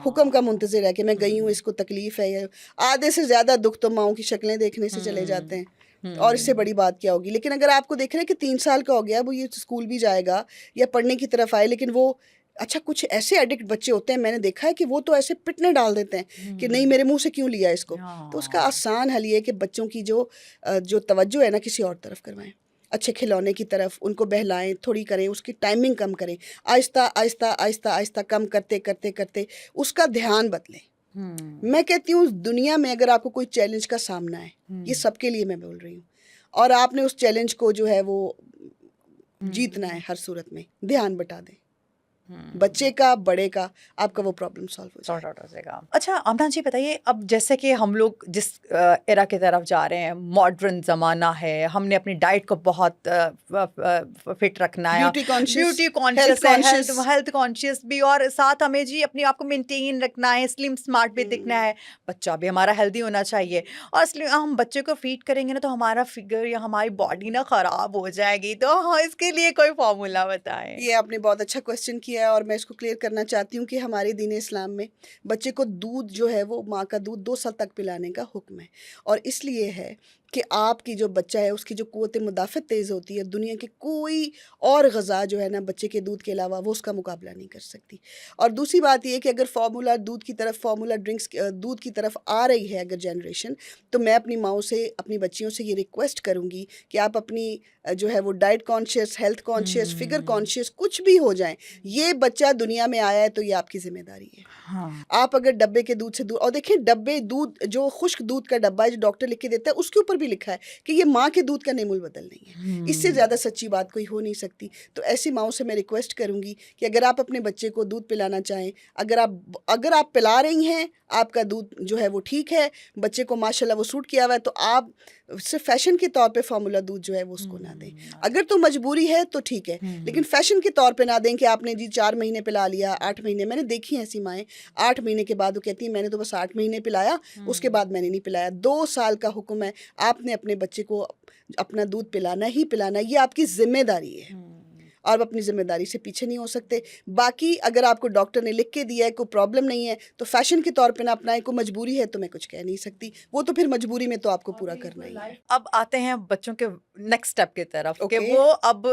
حکم کا منتظر ہے کہ میں گئی ہوں, اس کو تکلیف ہے. آدھے سے زیادہ دکھ تو ماؤں کی شکلیں دیکھنے سے چلے جاتے ہیں, اور اس سے بڑی بات کیا ہوگی. لیکن اگر آپ کو دیکھ رہے ہیں کہ 3 سال کا ہو گیا, وہ یہ اسکول بھی جائے گا یا پڑھنے کی طرف آئے, لیکن وہ اچھا کچھ ایسے ایڈکٹ بچے ہوتے ہیں, میں نے دیکھا ہے کہ وہ تو ایسے پٹنے ڈال دیتے ہیں کہ نہیں میرے منہ سے کیوں لیا اس کو. تو اس کا آسان حل یہ ہے کہ بچوں کی جو توجہ ہے نا کسی اور طرف کروائیں, اچھے کھلونے کی طرف ان کو بہلائیں, تھوڑی کریں, اس کی ٹائمنگ کم کریں, آہستہ آہستہ آہستہ آہستہ کم کرتے کرتے کرتے اس کا دھیان بدلیں. میں کہتی ہوں دنیا میں اگر آپ کو کوئی چیلنج کا سامنا ہے, یہ سب کے لیے میں بول رہی ہوں, اور آپ نے اس چیلنج کو جو ہے وہ جیتنا ہے, ہر صورت میں دھیان بٹا دیں, بچے کا بڑے کا, آپ کا وہ پرابلم سالو ہو جائے گا. اچھا آمنہ جی بتائیے, اب جیسے کہ ہم لوگ جس ایرا کی طرف جا رہے ہیں, ماڈرن زمانہ ہے, ہم نے اپنی ڈائٹ کو بہت فٹ رکھنا ہے, بیوٹی کانشیس ہے, ہیلتھ کانشیس بھی, اور ساتھ ہمیں جی اپنے آپ کو مینٹین رکھنا ہے, سلم اسمارٹ بھی دکھنا ہے, بچہ بھی ہمارا ہیلدی ہونا چاہیے. اور اس لیے ہم بچے کو فیڈ کریں گے نا تو ہمارا فگر یا ہماری باڈی نا خراب ہو جائے گی. تو اس کے لیے کوئی فارمولا بتائیں. یہ آپ نے بہت اچھا کویسچن کیا ہے, اور میں اس کو کلیئر کرنا چاہتی ہوں کہ ہمارے دین اسلام میں بچے کو دودھ جو ہے وہ ماں کا دودھ 2 سال تک پلانے کا حکم ہے. اور اس لیے ہے کہ آپ کی جو بچہ ہے اس کی جو قوت مدافعت تیز ہوتی ہے, دنیا کی کوئی اور غذا جو ہے نا بچے کے دودھ کے علاوہ وہ اس کا مقابلہ نہیں کر سکتی. اور دوسری بات یہ کہ اگر فارمولا دودھ کی طرف, فارمولا ڈرنکس دودھ کی طرف آ رہی ہے اگر جنریشن, تو میں اپنی ماؤں سے, اپنی بچیوں سے یہ ریکویسٹ کروں گی کہ آپ اپنی جو ہے وہ diet conscious, health conscious, figure conscious کچھ بھی ہو جائیں, یہ بچہ دنیا میں آیا ہے تو یہ آپ کی ذمہ داری ہے. آپ اگر ڈبے کے دودھ سے دودھ, اور دیکھیں ڈبے دودھ جو خشک دودھ کا ڈبا ہے جو ڈاکٹر لکھ کے دیتا ہے اس کے اوپر بھی لکھا ہے کہ یہ ماں کے دودھ کا نیم البدل نہیں ہے. اس سے زیادہ سچی بات کوئی ہو نہیں سکتی. تو ایسی ماؤں سے میں ریکویسٹ کروں گی کہ اگر آپ اپنے بچے کو دودھ پلانا چاہیں, اگر آپ پلا رہی ہیں, آپ کا دودھ جو ہے وہ ٹھیک ہے, بچے کو ماشاءاللہ وہ سوٹ کیا ہوا ہے, تو آپ صرف فیشن کے طور پہ فارمولا دودھ جو ہے وہ اس کو نہ دیں. اگر تو مجبوری ہے تو ٹھیک ہے, لیکن فیشن کے طور پہ نہ دیں کہ آپ نے جی 4 مہینے پلا لیا, 8 مہینے. میں نے دیکھی ہیں ایسی مائیں 8 مہینے کے بعد وہ کہتی ہیں میں نے تو بس 8 مہینے پلایا, اس کے بعد میں نے نہیں پلایا. 2 سال کا حکم ہے, آپ نے اپنے بچے کو اپنا دودھ پلانا ہی پلانا, یہ آپ کی ذمہ داری ہے, اور آپ اپنی ذمہ داری سے پیچھے نہیں ہو سکتے. باقی اگر آپ کو ڈاکٹر نے لکھ کے دیا ہے, کوئی پرابلم نہیں ہے, تو فیشن کے طور پہ نہ اپنائیں. کوئی مجبوری ہے تو میں کچھ کہہ نہیں سکتی, وہ تو پھر مجبوری میں تو آپ کو پورا کرنا ہی ہے. اب آتے ہیں بچوں کے نیکسٹ اسٹیپ کی طرف کہ وہ اب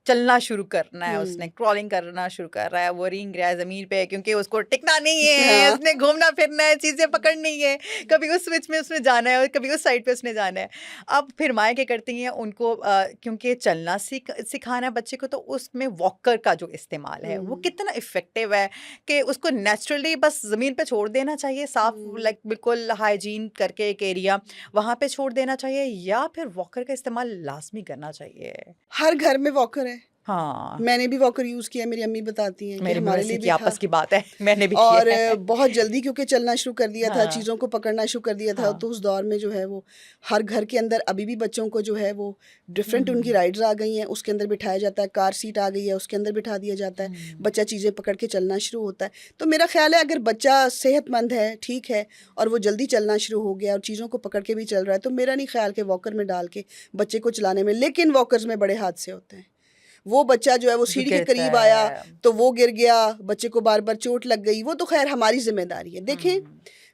چلنا شروع کرنا ہے, اس نے کرالنگ کرنا شروع کر رہا ہے, وہ رینگ رہا ہے زمین پہ کیونکہ اس کو ٹکنا نہیں ہے, اس نے گھومنا پھرنا ہے, چیزیں پکڑنی ہے, کبھی اس سوئچ میں اس نے جانا ہے اور کبھی اس سائڈ پہ اس نے جانا ہے. اب پھر مائیں کیا کرتی ہیں, ان کو کیونکہ چلنا سکھانا ہے بچے کو, تو اس میں واکر کا جو استعمال ہے وہ کتنا افیکٹو ہے کہ اس کو نیچرلی بس زمین پہ چھوڑ دینا چاہیے, صاف لائک بالکل ہائیجین کر کے ایک ایریا وہاں پہ چھوڑ دینا چاہیے, یا پھر واکر کا استعمال لازمی کرنا چاہیے؟ ہر گھر میں واکر ہے, ہاں میں نے بھی واکر یوز کیا, میری امی بتاتی ہیں کہ میرے ہمارے بھی لیے کی بھی تھا. آپس کی بات ہے, میں نے بھی اور کیا ہے. بہت جلدی کیونکہ چلنا شروع کر دیا تھا, ہاں چیزوں کو پکڑنا شروع کر دیا تھا, ہاں تو اس دور میں جو ہے وہ ہر گھر کے اندر ابھی بھی بچوں کو جو ہے وہ ڈفرینٹ ان کی رائڈز آ گئی ہیں, اس کے اندر بٹھایا جاتا ہے, کار سیٹ آ گئی ہے اس کے اندر بٹھا دیا جاتا ہے, بچہ چیزیں پکڑ کے چلنا شروع ہوتا ہے. تو میرا خیال ہے اگر بچہ صحت مند ہے, ٹھیک ہے, اور وہ جلدی چلنا شروع ہو گیا اور چیزوں کو پکڑ کے بھی چل رہا ہے, تو میرا نہیں خیال کہ واکر میں ڈال کے بچے کو چلانے میں. لیکن واکرز میں بڑے حادثے ہوتے ہیں. وہ بچہ جو ہے وہ جو سیڑھی کے گرتا قریب آیا ہے. تو وہ گر گیا, بچے کو بار بار چوٹ لگ گئی, وہ تو خیر ہماری ذمہ داری ہے. دیکھیں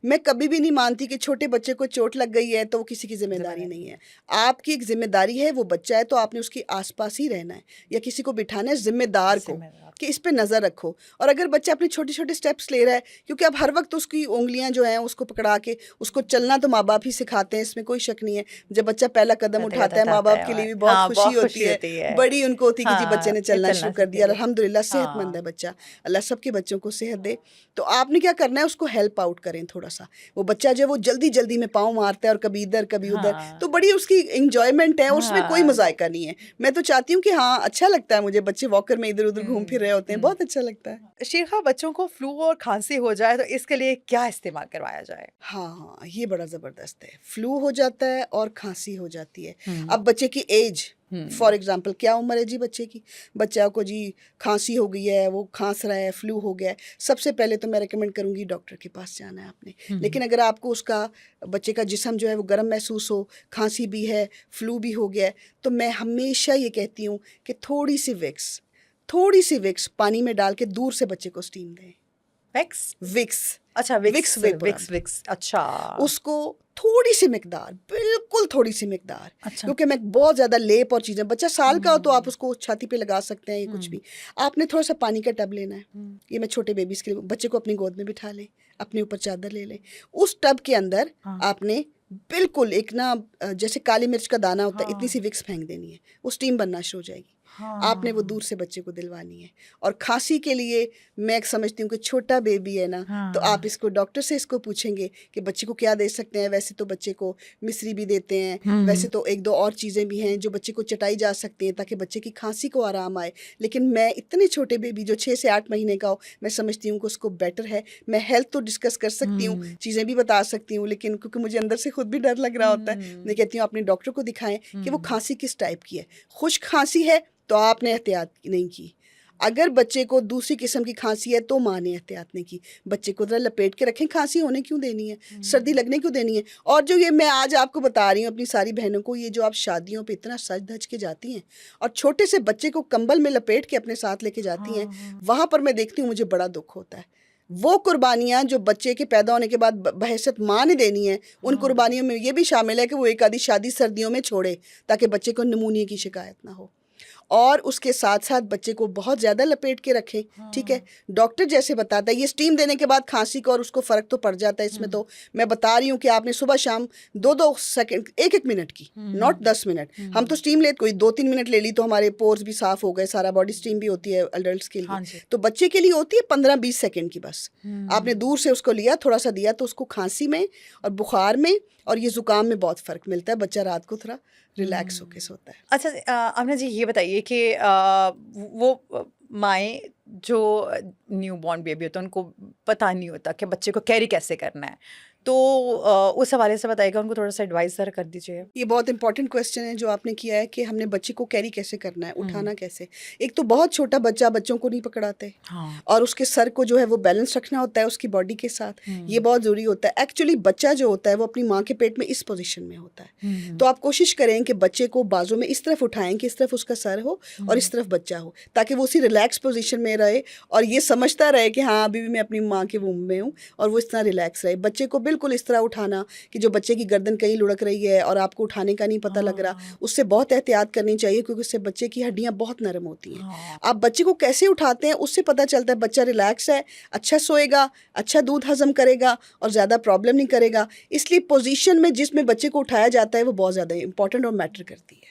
میں کبھی بھی نہیں مانتی کہ چھوٹے بچے کو چوٹ لگ گئی ہے تو وہ کسی کی ذمہ داری نہیں ہے. آپ کی ایک ذمہ داری ہے, وہ بچہ ہے تو آپ نے اس کے آس پاس ہی رہنا ہے, یا کسی کو بٹھانا ہے ذمہ دار کو کہ اس پہ نظر رکھو. اور اگر بچہ اپنے چھوٹے چھوٹے سٹیپس لے رہا ہے, کیونکہ اب ہر وقت اس کی انگلیاں جو ہیں اس کو پکڑا کے اس کو چلنا تو ماں باپ ہی سکھاتے ہیں, اس میں کوئی شک نہیں ہے. جب بچہ پہلا قدم اٹھاتا ہے, ماں باپ کے لیے بھی بہت خوشی ہوتی ہے, بڑی ان کو ہوتی ہے کہ جی بچے نے چلنا شروع کر دیا, الحمدللہ صحت مند ہے بچہ, اللہ سب کے بچوں کو صحت دے. تو آپ نے کیا کرنا ہے, اس کو ہیلپ آؤٹ کریں تھوڑا سا. وہ بچہ جو وہ جلدی جلدی میں پاؤں مارتا ہے اور کبھی ادھر کبھی ادھر, تو بڑی اس کی انجوائمنٹ ہے, اس میں کوئی مذائقہ نہیں ہے. میں تو چاہتی ہوں کہ ہاں اچھا لگتا ہے مجھے, بچے واکر میں ادھر ادھر گھوم پھر رہے ہوتے ہیں, بہت اچھا لگتا ہے. شیخا, بچوں کو فلو اور کھانسی ہو جائے تو اس کے لیے کیا استعمال کروایا جائے؟ ہاں یہ بڑا زبردست ہے. فلو ہو جاتا ہے اور کھانسی ہو جاتی ہے. اب بچے کی ایج, فار ایگزامپل کیا عمر ہے جی بچے کی, بچہ کو جی کھانسی ہو گئی ہے, وہ کھانس رہا ہے, فلو ہو گیا ہے, سب سے پہلے تو میں ریکمینڈ کروں گی ڈاکٹر کے پاس جانا ہے آپ نے. لیکن اگر آپ کو اس کا بچے کا جسم جو ہے وہ گرم محسوس ہو, کھانسی بھی ہے, فلو بھی ہو گیا ہے, تو میں ہمیشہ یہ کہتی ہوں کہ تھوڑی سی وکس پانی میں ڈال کے دور سے بچے کو اسٹیم دیں. وکس, اچھا, وکس ویپورم, اچھا, اس کو تھوڑی سی مقدار, بالکل تھوڑی سی مقدار, اچھا, کیونکہ میں بہت زیادہ لیپ اور چیزیں, بچہ سال کا ہو تو آپ اس کو چھاتی پہ لگا سکتے ہیں یا کچھ بھی. آپ نے تھوڑا سا پانی کا ٹب لینا ہے, یہ میں چھوٹے بیبیز کے لیے, بچے کو اپنی گود میں بٹھا لیں, اپنے اوپر چادر لے لیں, اس ٹب کے اندر آپ نے بالکل ایک نا جیسے کالی مرچ کا دانہ ہوتا ہے اتنی سی وکس پھینک دینی ہے, وہ اسٹیم بننا شروع ہو جائے گی. آپ نے وہ دور سے بچے کو دلوانی ہے. اور کھانسی کے لیے میں ایک سمجھتی ہوں کہ چھوٹا بیبی ہے نا, تو آپ اس کو ڈاکٹر سے اس کو پوچھیں گے کہ بچے کو کیا دے سکتے ہیں. ویسے تو بچے کو مصری بھی دیتے ہیں, ویسے تو ایک دو اور چیزیں بھی ہیں جو بچے کو چٹائی جا سکتی ہیں تاکہ بچے کی کھانسی کو آرام آئے. لیکن میں اتنے چھوٹے بیبی جو 6 سے 8 مہینے کا ہو, میں سمجھتی ہوں کہ اس کو بیٹر ہے. میں ہیلتھ تو ڈسکس کر سکتی ہوں, چیزیں بھی بتا سکتی ہوں, لیکن کیونکہ مجھے اندر سے خود بھی ڈر لگ رہا ہوتا ہے, میں کہتی ہوں اپنے ڈاکٹر کو دکھائیں کہ وہ کھانسی کس ٹائپ کی ہے. خشک کھانسی ہے تو آپ نے احتیاط نہیں کی, اگر بچے کو دوسری قسم کی کھانسی ہے تو ماں نے احتیاط نہیں کی. بچے کو ذرا لپیٹ کے رکھیں, کھانسی ہونے کیوں دینی ہے, سردی لگنے کیوں دینی ہے. اور جو یہ میں آج آپ کو بتا رہی ہوں اپنی ساری بہنوں کو, یہ جو آپ شادیوں پہ اتنا سج دھج کے جاتی ہیں اور چھوٹے سے بچے کو کمبل میں لپیٹ کے اپنے ساتھ لے کے جاتی ہیں, وہاں پر میں دیکھتی ہوں مجھے بڑا دکھ ہوتا ہے. وہ قربانیاں جو بچے کے پیدا ہونے کے بعد بحیثیت ماں نے دینی ہے, ان قربانیوں میں یہ بھی شامل ہے کہ وہ ایک آدھی شادی سردیوں میں چھوڑے تاکہ بچے کو نمونیا کی شکایت نہ ہو. اور اس کے ساتھ ساتھ بچے کو بہت زیادہ لپیٹ کے رکھیں, ٹھیک ہے. ڈاکٹر جیسے بتاتا ہے, یہ اسٹیم دینے کے بعد کھانسی کو اور اس کو فرق تو پڑ جاتا ہے. اس میں تو میں بتا رہی ہوں کہ آپ نے صبح شام 2 سیکنڈ 1 منٹ کی, ناٹ 10 منٹ. ہم تو اسٹیم لیتے کوئی 2-3 منٹ لے لی تو ہمارے پورز بھی صاف ہو گئے, سارا باڈی اسٹیم بھی ہوتی ہے ایڈلٹس کے لیے. تو بچے کے لیے ہوتی ہے 15-20 سیکنڈ کی بس. آپ نے دور سے اس کو لیا, تھوڑا سا دیا, تو اس کو کھانسی میں اور بخار میں اور یہ زکام میں بہت فرق ملتا ہے. بچہ رات کو تھوڑا ریلیکس ہو کے سوتا ہے. اچھا آمنہ جی, یہ بتائیے کہ وہ مائیں جو نیو بورن بیبی ہوتا ہے ان کو پتہ نہیں ہوتا کہ بچے کو کیری کیسے کرنا ہے, تو اس حوالے سے بتائیے گا, ان کو تھوڑا سا ایڈوائز ذرا کر دیجیے. یہ بہت امپورٹنٹ کویسچن ہے جو آپ نے کیا ہے کہ ہم نے بچے کو کیری کیسے کرنا ہے, اٹھانا کیسے. ایک تو بہت چھوٹا بچہ, بچوں کو نہیں پکڑاتے, اور اس کے سر کو جو ہے وہ بیلنس رکھنا ہوتا ہے اس کی باڈی کے ساتھ, یہ بہت ضروری ہوتا ہے. ایکچولی بچہ جو ہوتا ہے وہ اپنی ماں کے پیٹ میں اس پوزیشن میں ہوتا ہے, تو آپ کوشش کریں کہ بچے کو بازو میں اس طرف اٹھائیں کہ اس طرف اس کا سر ہو اور اس طرف بچہ ہو, تاکہ وہ اسی ریلیکس پوزیشن میں رہے اور یہ سمجھتا رہے کہ ہاں ابھی بھی میں اپنی ماں کے وomb میں ہوں, اور وہ اس طرح ریلیکس رہے. بچے کو بالکل اس طرح اٹھانا کہ جو بچے کی گردن کہیں لڑک رہی ہے اور آپ کو اٹھانے کا نہیں پتہ لگ رہا, اس سے بہت احتیاط کرنی چاہیے, کیونکہ اس سے بچے کی ہڈیاں بہت نرم ہوتی ہیں. آپ بچے کو کیسے اٹھاتے ہیں اس سے پتہ چلتا ہے بچہ ریلیکس ہے, اچھا سوئے گا, اچھا دودھ ہضم کرے گا اور زیادہ پرابلم نہیں کرے گا. اس لیے پوزیشن میں جس میں بچے کو اٹھایا جاتا ہے وہ بہت زیادہ امپورٹنٹ اور میٹر کرتی ہے.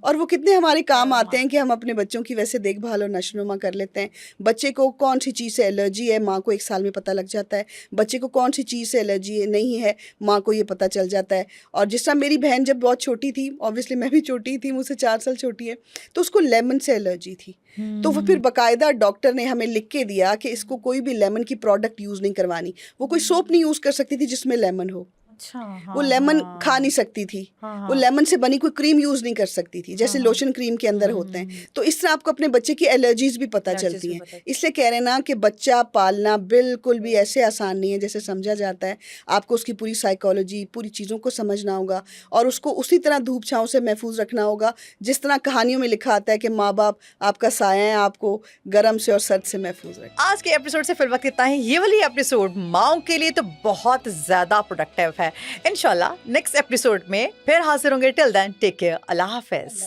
اور وہ کتنے ہمارے کام آتے ہیں کہ ہم اپنے بچوں کی ویسے دیکھ بھال اور نشو نما کر لیتے ہیں. بچے کو کون سی چیز سے الرجی ہے ماں کو 1 سال میں پتہ لگ جاتا ہے, بچے کو کون سی چیز سے الرجی نہیں ہے ماں کو یہ پتہ چل جاتا ہے. اور جس طرح میری بہن جب بہت چھوٹی تھی, اوبیسلی میں بھی چھوٹی تھی, مجھ سے 4 سال چھوٹی ہے, تو اس کو لیمن سے الرجی تھی. تو وہ پھر باقاعدہ ڈاکٹر نے ہمیں لکھ کے دیا کہ اس کو کوئی بھی لیمن کی پروڈکٹ یوز نہیں کروانی. وہ کوئی سوپ نہیں یوز کر سکتی تھی جس میں لیمن ہو, وہ لیمن کھا نہیں سکتی تھی, وہ لیمن سے بنی کوئی کریم یوز نہیں کر سکتی تھی جیسے لوشن کریم کے اندر ہوتے ہیں. تو اس طرح آپ کو اپنے بچے کی الرجیز بھی پتہ چلتی ہیں. اس لیے کہہ رہے ہیں نا کہ بچہ پالنا بالکل بھی ایسے آسان نہیں ہے جیسے سمجھا جاتا ہے. آپ کو اس کی پوری سائیکالوجی, پوری چیزوں کو سمجھنا ہوگا اور اس کو اسی طرح دھوپ چھاؤں سے محفوظ رکھنا ہوگا جس طرح کہانیوں میں لکھا آتا ہے کہ ماں باپ آپ کا سایہ ہیں, آپ کو گرم سے اور سرد سے محفوظ رکھیں. آج کے ایپیسوڈ سے فی الوقت اتنا ہی. یہ والی ایپیسوڈ ماؤں کے لیے تو بہت زیادہ پروڈکٹیو ہے. انشاءاللہ نیکسٹ ایپیسوڈ میں پھر حاضر ہوں گے. ٹل دین ٹیک کیئر. اللہ حافظ.